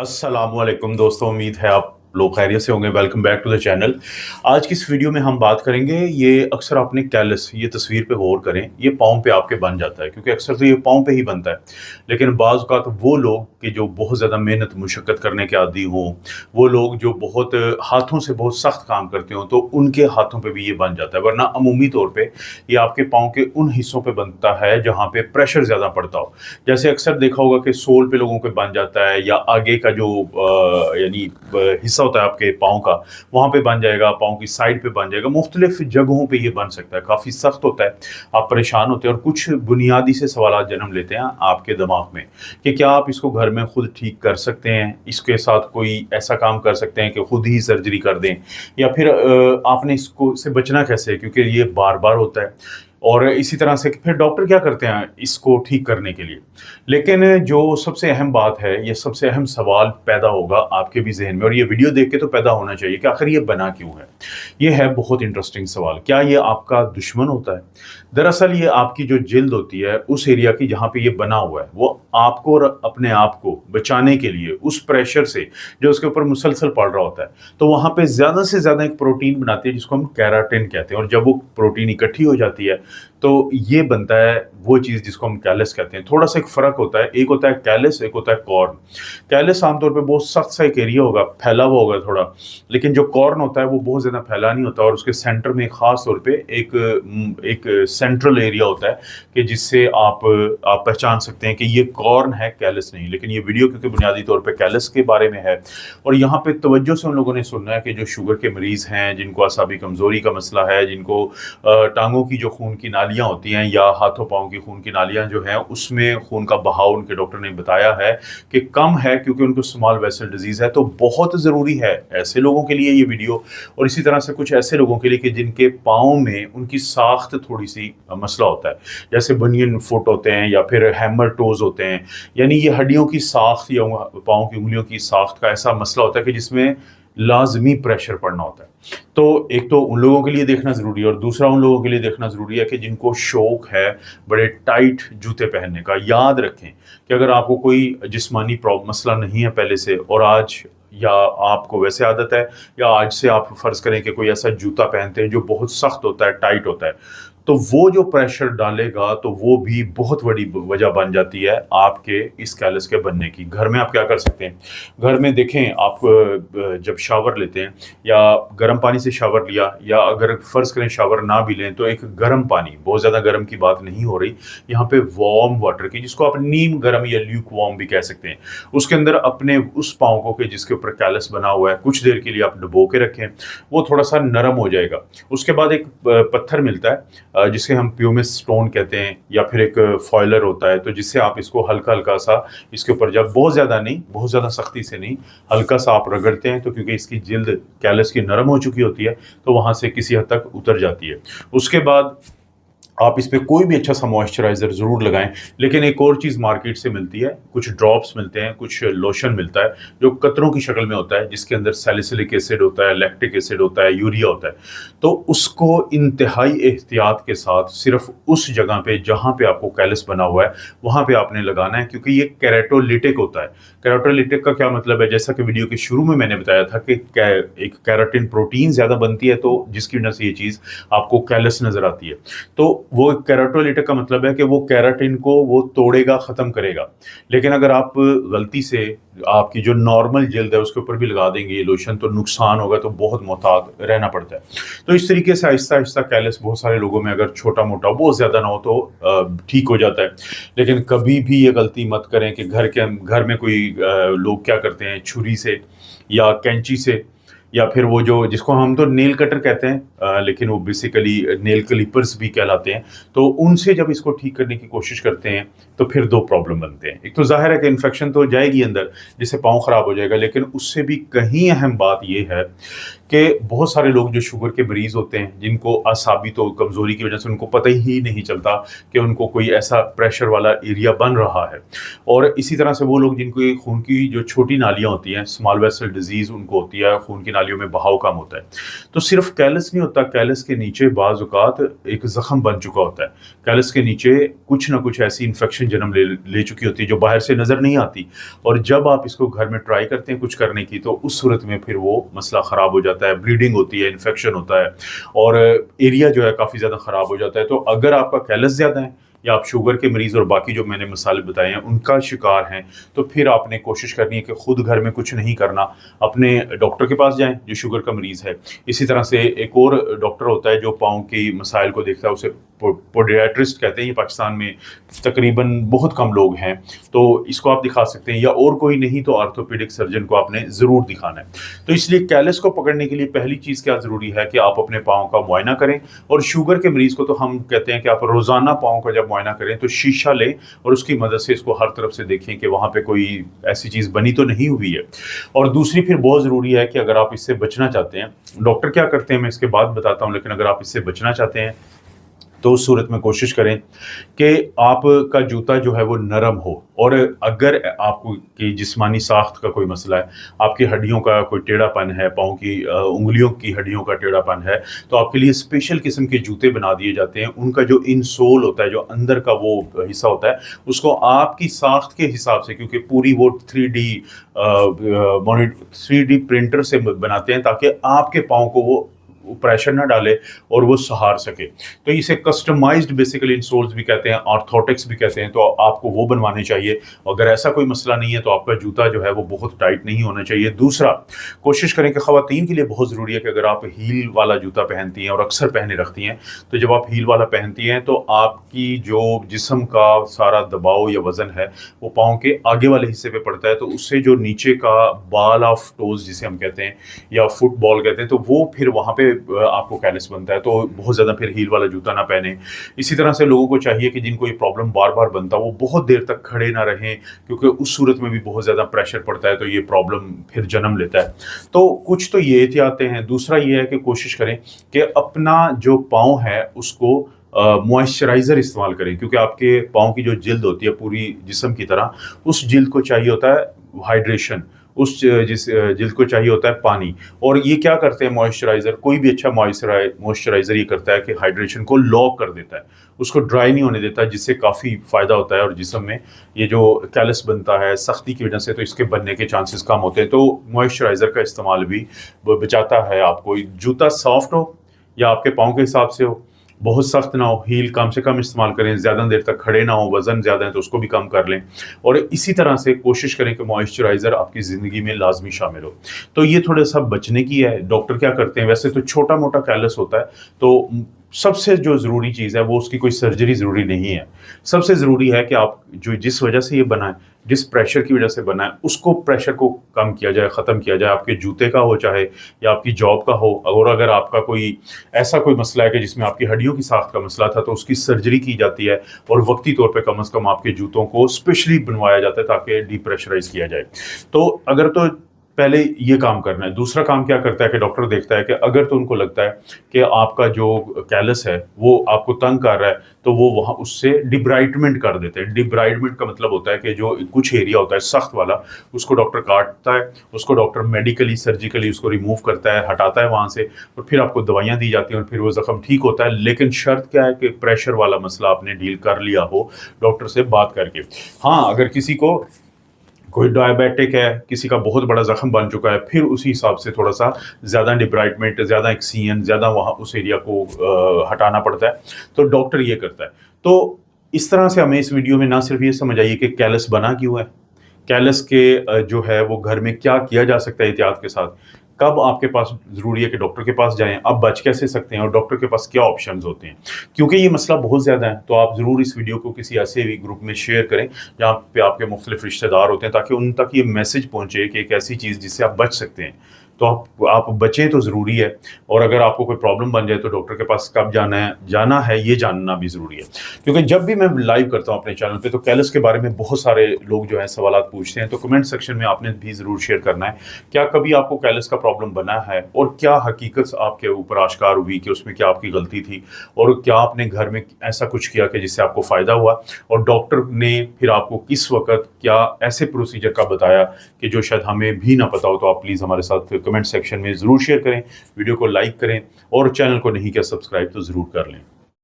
अस्सलाम वालेकुम दोस्तों, उम्मीद है आप लोग खैरियत से होंगे। Welcome back to the channel. आज की इस वीडियो में हम बात करेंगे, ये अक्सर आपने कैलस, ये तस्वीर पे गौर करें, ये पाँव पे आपके बन जाता है क्योंकि अक्सर तो ये पाँव पे ही बनता है। लेकिन बाज़ औक़ात वो लोग कि जो बहुत ज़्यादा मेहनत मुशक्क़त करने के आदी हों, वो लोग जो बहुत हाथों से बहुत सख्त काम करते हों, तो उनके हाथों पे भी ये बन जाता है। वरना अमूमी तौर पे ये आपके पाँव के उन हिस्सों पे बनता है जहाँ पे प्रेशर ज़्यादा पड़ता हो। जैसे अक्सर देखा होगा कि सोल पे लोगों के बन जाता है, या आगे का जो यानी हिस्सा होता है आपके पाँव का, वहाँ पे बन जाएगा, पाँव की साइड पे बन जाएगा, मुख्तलिफ जगहों पे ये बन सकता है, काफ़ी सख्त होता है, आप परेशान होते हैं और कुछ बुनियादी से सवालात जन्म लेते हैं आपके दिमाग में कि क्या आप इसको घर में खुद ठीक कर सकते हैं, इसके साथ कोई ऐसा काम कर सकते हैं कि खुद ही सर्जरी कर दें, या फिर आपने इसको से बचना कैसे है क्योंकि ये बार-बार होता है। और इसी तरह से फिर डॉक्टर क्या करते हैं इसको ठीक करने के लिए। लेकिन जो सबसे अहम बात है, ये सबसे अहम सवाल पैदा होगा आपके भी ज़हन में, और ये वीडियो देख के तो पैदा होना चाहिए कि आखिर ये बना क्यों है? ये है बहुत इंटरेस्टिंग सवाल। क्या ये आपका दुश्मन होता है? दरअसल ये आपकी जो जिल्द होती है, उस एरिया की जहाँ पे ये बना हुआ है, वो आपको और अपने आप को बचाने के लिए उस प्रेशर से जो उसके ऊपर मुसलसल पड़ रहा होता है, तो वहाँ पे ज़्यादा से ज़्यादा एक प्रोटीन बनाती है जिसको हम केराटिन कहते हैं, और जब वो प्रोटीन इकट्ठी हो जाती है तो ये बनता है वो चीज़ जिसको हम कैलस कहते हैं। थोड़ा सा एक फ़र्क होता है, एक होता है कैलस, एक होता है कॉर्न। कैलस आमतौर पे बहुत सख्त सा एक एरिया होगा, फैला हुआ होगा थोड़ा, लेकिन जो कॉर्न होता है वो बहुत ज़्यादा फैला नहीं होता, और उसके सेंटर में ख़ास तौर पे एक सेंट्रल एरिया होता है कि जिससे आप पहचान सकते हैं कि ये कॉर्न है, कैलस नहीं। लेकिन ये वीडियो क्योंकि बुनियादी तौर पे कैलस के बारे में है, और यहाँ पे तवज्जो से उन लोगों ने सुनना है कि जो शुगर के मरीज़ हैं, जिनको असाबी कमज़ोरी का मसला है, जिनको टाँगों की जो खून की नालियाँ होती हैं या हाथों पाँव की खून की नालियाँ जो हैं उसमें खून का बहाव उनके डॉक्टर ने बताया है कि कम है क्योंकि उनको स्मॉल वेसल डिजीज़ है, तो बहुत ज़रूरी है ऐसे लोगों के लिए ये वीडियो, और इसी तरह से कुछ ऐसे लोगों के लिए कि जिनके पाँव में उनकी साख्त थोड़ी सी मसला होता है, जैसे बनियन फुट होते हैं या फिर हैमर टोज़ होते हैं, यानी ये हड्डियों की साख्त या पाँव की उंगलियों की साख्त का ऐसा मसला होता है कि जिसमें लाज़मी प्रेशर पड़ना होता है। तो एक तो उन लोगों के लिए देखना ज़रूरी है, और दूसरा उन लोगों के लिए देखना ज़रूरी है कि जिनको शौक़ है बड़े टाइट जूते पहनने का। याद रखें कि अगर आपको कोई जिस्मानी मसला नहीं है पहले से, और आज या आपको वैसे आदत है, या आज से आप फ़र्ज़ करें कि कोई ऐसा जूता पहनते हैं जो बहुत सख्त होता है, टाइट होता है, तो वो जो प्रेशर डालेगा तो वो भी बहुत बड़ी वजह बन जाती है आपके इस कैलस के बनने की। घर में आप क्या कर सकते हैं? घर में देखें, आप जब शावर लेते हैं या गर्म पानी से शावर लिया, या अगर फ़र्ज़ करें शावर ना भी लें तो एक गर्म पानी, बहुत ज़्यादा गर्म की बात नहीं हो रही यहाँ पे, वार्म वाटर की, जिसको आप नीम गर्म या ल्यूक वार्म भी कह सकते हैं, उसके अंदर अपने उस पाँव को के जिसके ऊपर कैलस बना हुआ है कुछ देर के लिए आप डुबो के रखें, वो थोड़ा सा नरम हो जाएगा। उसके बाद एक पत्थर मिलता है जिसे हम प्यूमिस स्टोन कहते हैं, या फिर एक फॉइलर होता है, तो जिससे आप इसको हल्का-हल्का सा इसके ऊपर, जब बहुत ज़्यादा नहीं, बहुत ज़्यादा सख्ती से नहीं, हल्का सा आप रगड़ते हैं, तो क्योंकि इसकी जिल्द कैलस की नरम हो चुकी होती है तो वहाँ से किसी हद तक उतर जाती है। उसके बाद आप इस पे कोई भी अच्छा सा मॉइस्चराइज़र ज़रूर लगाएँ। लेकिन एक और चीज़ मार्केट से मिलती है, कुछ ड्रॉप्स मिलते हैं, कुछ लोशन मिलता है जो कतरों की शक्ल में होता है, जिसके अंदर सैलिसिलिक एसिड होता है, लैक्टिक एसिड होता है, यूरिया होता है। तो उसको इंतहाई एहतियात के साथ सिर्फ़ उस जगह पे जहाँ पे आपको कैलस बना हुआ है, वहाँ पे आपने लगाना है, क्योंकि ये केराटोलिटिक होता है। केराटोलिटिक का क्या मतलब है? जैसा कि वीडियो के शुरू में मैंने बताया था कि एक केराटिन प्रोटीन ज़्यादा बनती है, तो जिसकी वजह से ये चीज़ आपको कैलस नज़र आती है। तो वो केराटोलिटिक का मतलब है कि वो केराटिन को वो तोड़ेगा, ख़त्म करेगा। लेकिन अगर आप गलती से आपकी जो नॉर्मल जिल्द है उसके ऊपर भी लगा देंगे ये लोशन, तो नुकसान होगा, तो बहुत मोहतात रहना पड़ता है। तो इस तरीके से आहिस्ता-आहिस्ता कैलस बहुत सारे लोगों में अगर छोटा-मोटा, बहुत ज़्यादा ना हो, तो ठीक हो जाता है। लेकिन कभी भी ये गलती मत करें कि घर में कोई लोग क्या करते हैं, छुरी से या कैंची से, या फिर वो जो जिसको हम तो नेल कटर कहते हैं, लेकिन वो बेसिकली नेल क्लिपर्स भी कहलाते हैं, तो उनसे जब इसको ठीक करने की कोशिश करते हैं तो फिर दो प्रॉब्लम बनते हैं। एक तो ज़ाहिर है कि इन्फेक्शन तो जाएगी अंदर, जिससे पाँव ख़राब हो जाएगा, लेकिन उससे भी कहीं अहम बात ये है کہ بہت سارے لوگ جو شوگر کے مریض ہوتے ہیں جن کو اعصابی تو کمزوری کی وجہ سے ان کو پتہ ہی نہیں چلتا کہ ان کو کوئی ایسا پریشر والا ایریا بن رہا ہے، اور اسی طرح سے وہ لوگ جن کو خون کی جو چھوٹی نالیاں ہوتی ہیں اسمال ویسل ڈیزیز ان کو ہوتی ہے، خون کی نالیوں میں بہاؤ کم ہوتا ہے، تو صرف کیلس نہیں ہوتا، کیلس کے نیچے بعض اوقات ایک زخم بن چکا ہوتا ہے، کیلس کے نیچے کچھ نہ کچھ ایسی انفیکشن جنم لے چکی ہوتی ہے جو باہر سے نظر نہیں آتی، اور جب آپ اس کو گھر میں ٹرائی کرتے ہیں کچھ کرنے کی تو اس صورت میں پھر وہ مسئلہ خراب ہو جاتا ہے، بلیڈنگ ہوتی ہے، انفیکشن ہوتا ہے، اور ایریا جو ہے کافی زیادہ خراب ہو جاتا ہے۔ تو اگر آپ کا کیلس زیادہ ہے یا آپ شوگر کے مریض اور باقی جو میں نے مسائل بتائے ہیں ان کا شکار ہیں، تو پھر آپ نے کوشش کرنی ہے کہ خود گھر میں کچھ نہیں کرنا، اپنے ڈاکٹر کے پاس جائیں جو شوگر کا مریض ہے۔ اسی طرح سے ایک اور ڈاکٹر ہوتا ہے جو پاؤں کی مسائل کو دیکھتا ہے، اسے پوڈیاٹرسٹ کہتے ہیں، یہ پاکستان میں تقریباً بہت کم لوگ ہیں، تو اس کو آپ دکھا سکتے ہیں، یا اور کوئی نہیں تو آرتھوپیڈک سرجن کو آپ نے ضرور دکھانا ہے۔ تو اس لیے کیلس کو پکڑنے کے لیے پہلی چیز کیا ضروری ہے کہ آپ اپنے پاؤں کا معائنہ کریں، اور شوگر کے مریض کو تو ہم کہتے ہیں کہ آپ روزانہ پاؤں کا جب معائنہ کریں تو شیشہ لیں اور اس کی مدد سے اس کو ہر طرف سے دیکھیں کہ وہاں پہ کوئی ایسی چیز بنی تو نہیں ہوئی ہے۔ اور دوسری پھر بہت ضروری ہے کہ اگر آپ اس سے بچنا چاہتے ہیں، ڈاکٹر کیا کرتے ہیں میں اس کے بعد بتاتا ہوں، لیکن اگر آپ اس سے بچنا چاہتے ہیں تو اس صورت میں کوشش کریں کہ آپ کا جوتا جو ہے وہ نرم ہو، اور اگر آپ کی جسمانی ساخت کا کوئی مسئلہ ہے، آپ کی ہڈیوں کا کوئی ٹیڑھا پن ہے، پاؤں کی انگلیوں کی ہڈیوں کا ٹیڑھا پن ہے، تو آپ کے لیے اسپیشل قسم کے جوتے بنا دیے جاتے ہیں۔ ان کا جو ان سول ہوتا ہے، جو اندر کا وہ حصہ ہوتا ہے، اس کو آپ کی ساخت کے حساب سے، کیونکہ پوری وہ 3D پرنٹر سے بناتے ہیں تاکہ آپ کے پاؤں کو وہ پریشر نہ ڈالے اور وہ سہار سکے، تو اسے کسٹمائزڈ بیسیکلی انسولز بھی کہتے ہیں، آرتھوٹکس بھی کہتے ہیں، تو آپ کو وہ بنوانے چاہیے۔ اگر ایسا کوئی مسئلہ نہیں ہے تو آپ کا جوتا جو ہے وہ بہت ٹائٹ نہیں ہونا چاہیے۔ دوسرا، کوشش کریں کہ خواتین کے لیے بہت ضروری ہے کہ اگر آپ ہیل والا جوتا پہنتی ہیں اور اکثر پہنے رکھتی ہیں، تو جب آپ ہیل والا پہنتی ہیں تو آپ کی جو جسم کا سارا دباؤ یا وزن ہے وہ پاؤں کے آگے والے حصے پہ پڑتا ہے، تو اس سے جو نیچے کا بال آف ٹوز جسے ہم کہتے ہیں یا فٹ بال کہتے ہیں، تو وہ پھر وہاں پہ آپ کو کیلس بنتا ہے، تو بہت زیادہ پھر ہیل والا جوتا نہ پہنیں۔ اسی طرح سے لوگوں کو چاہیے کہ جن کو یہ پرابلم بار بار بنتا وہ بہت دیر تک کھڑے نہ رہیں، کیونکہ اس صورت میں بھی بہت زیادہ پریشر پڑتا ہے تو یہ پرابلم پھر جنم لیتا ہے۔ تو کچھ تو یہ احتیاطیں ہیں۔ دوسرا یہ ہے کہ کوشش کریں کہ اپنا جو پاؤں ہے اس کو موئسچرائزر استعمال کریں، کیونکہ آپ کے پاؤں کی جو جلد ہوتی ہے پوری جسم کی طرح، اس جلد کو چاہیے ہوتا ہے ہائیڈریشن، اس جس جلد کو چاہیے ہوتا ہے پانی، اور یہ کیا کرتے ہیں موئسچرائزر، کوئی بھی اچھا موئسچرائزر یہ کرتا ہے کہ ہائیڈریشن کو لاک کر دیتا ہے، اس کو ڈرائی نہیں ہونے دیتا، جس سے کافی فائدہ ہوتا ہے، اور جسم میں یہ جو کیلس بنتا ہے سختی کی وجہ سے تو اس کے بننے کے چانسز کم ہوتے ہیں، تو موئسچرائزر کا استعمال بھی بچاتا ہے آپ کو۔ جوتا سافٹ ہو یا آپ کے پاؤں کے حساب سے ہو، بہت سخت نہ ہو، ہیل کم سے کم استعمال کریں، زیادہ دیر تک کھڑے نہ ہوں، وزن زیادہ ہے تو اس کو بھی کم کر لیں، اور اسی طرح سے کوشش کریں کہ موئسچرائزر آپ کی زندگی میں لازمی شامل ہو۔ تو یہ تھوڑا سا بچنے کی ہے۔ ڈاکٹر کیا کرتے ہیں، ویسے تو چھوٹا موٹا کیلس ہوتا ہے تو سب سے جو ضروری چیز ہے وہ اس کی کوئی سرجری ضروری نہیں ہے، سب سے ضروری ہے کہ آپ جو جس وجہ سے یہ بنا ہے، جس پریشر کی وجہ سے بنا ہے، اس کو پریشر کو کم کیا جائے، ختم کیا جائے، آپ کے جوتے کا ہو چاہے یا آپ کی جاب کا ہو، اور اگر آپ کا کوئی ایسا کوئی مسئلہ ہے کہ جس میں آپ کی ہڈیوں کی ساخت کا مسئلہ تھا تو اس کی سرجری کی جاتی ہے، اور وقتی طور پہ کم از کم آپ کے جوتوں کو اسپیشلی بنوایا جاتا ہے تاکہ ڈی پریشرائز کیا جائے۔ تو اگر تو پہلے یہ کام کرنا ہے۔ دوسرا کام کیا کرتا ہے کہ ڈاکٹر دیکھتا ہے کہ اگر تو ان کو لگتا ہے کہ آپ کا جو کیلس ہے وہ آپ کو تنگ کر رہا ہے تو وہ وہاں اس سے ڈیبرائٹمنٹ کر دیتے ہیں۔ ڈیبرائٹمنٹ کا مطلب ہوتا ہے کہ جو کچھ ایریا ہوتا ہے سخت والا، اس کو ڈاکٹر کاٹتا ہے، اس کو ڈاکٹر میڈیکلی سرجیکلی اس کو ریموو کرتا ہے، ہٹاتا ہے وہاں سے، اور پھر آپ کو دوائیاں دی جاتی ہیں اور پھر وہ زخم ٹھیک ہوتا ہے۔ لیکن شرط کیا ہے کہ پریشر والا مسئلہ آپ نے ڈیل کر لیا ہو ڈاکٹر سے بات کر کے۔ ہاں، اگر کسی کو کوئی ڈائبیٹک ہے، کسی کا بہت بڑا زخم بن چکا ہے، پھر اسی حساب سے تھوڑا سا زیادہ ڈیبرائٹمنٹ، زیادہ ایکسین، زیادہ وہاں اس ایریا کو ہٹانا پڑتا ہے، تو ڈاکٹر یہ کرتا ہے۔ تو اس طرح سے ہمیں اس ویڈیو میں نہ صرف یہ سمجھ آئیے کہ کیلس بنا کیوں ہے، کیلس کے جو ہے وہ گھر میں کیا کیا جا سکتا ہے احتیاط کے ساتھ، کب آپ کے پاس ضروری ہے کہ ڈاکٹر کے پاس جائیں، آپ بچ کیسے سکتے ہیں، اور ڈاکٹر کے پاس کیا آپشنز ہوتے ہیں۔ کیونکہ یہ مسئلہ بہت زیادہ ہے تو آپ ضرور اس ویڈیو کو کسی ایسے گروپ میں شیئر کریں جہاں پہ آپ کے مختلف رشتہ دار ہوتے ہیں، تاکہ ان تک یہ میسج پہنچے کہ ایک ایسی چیز جس سے آپ بچ سکتے ہیں۔ तो आप बचें तो ज़रूरी है, और अगर आपको कोई प्रॉब्लम बन जाए तो डॉक्टर के पास कब जाना है ये जानना भी ज़रूरी है। क्योंकि जब भी मैं लाइव करता हूँ अपने चैनल पे तो कैलस के बारे में बहुत सारे लोग जो है सवालात पूछते हैं, तो कमेंट सेक्शन में आपने भी ज़रूर शेयर करना है, क्या कभी आपको कैलस का प्रॉब्लम बना है और क्या हकीकत आपके ऊपर आश्कार हुई कि उसमें क्या आपकी गलती थी, और क्या आपने घर में ऐसा कुछ किया कि जिससे आपको फ़ायदा हुआ, और डॉक्टर ने फिर आपको किस वक्त क्या ऐसे प्रोसीजर का बताया कि जो शायद हमें भी ना पता हो। तो आप प्लीज़ हमारे साथ कमेंट सेक्शन में ज़रूर शेयर करें, वीडियो को लाइक करें, और चैनल को नहीं किया सब्सक्राइब तो ज़रूर कर लें।